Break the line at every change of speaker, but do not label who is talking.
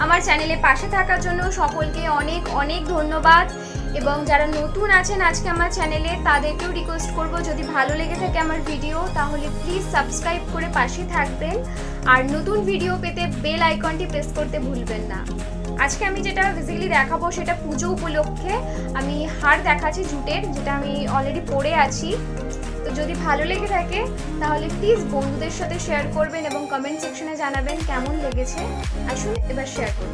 আমার চ্যানেলে পাশে থাকার জন্য সকলকে অনেক অনেক ধন্যবাদ। এবং যারা নতুন আছেন আজকে আমার চ্যানেলে তাদেরকেও রিকোয়েস্ট করব, যদি ভালো লেগে থাকে আমার ভিডিও তাহলে প্লিজ সাবস্ক্রাইব করে পাশে থাকবেন, আর নতুন ভিডিও পেতে বেল আইকনটি প্রেস করতে ভুলবেন না। আজকে আমি যেটা বেসিক্যালি দেখাবো সেটা পুজো উপলক্ষে আমি হার দেখাচ্ছি জুটের, যেটা আমি অলরেডি পরে আছি। তো যদি ভালো লেগে থাকে তাহলে প্লিজ বন্ধুদের সাথে শেয়ার করবেন এবং কমেন্ট সেকশনে জানাবেন কেমন লেগেছে। আসুন এবার শেয়ার করি।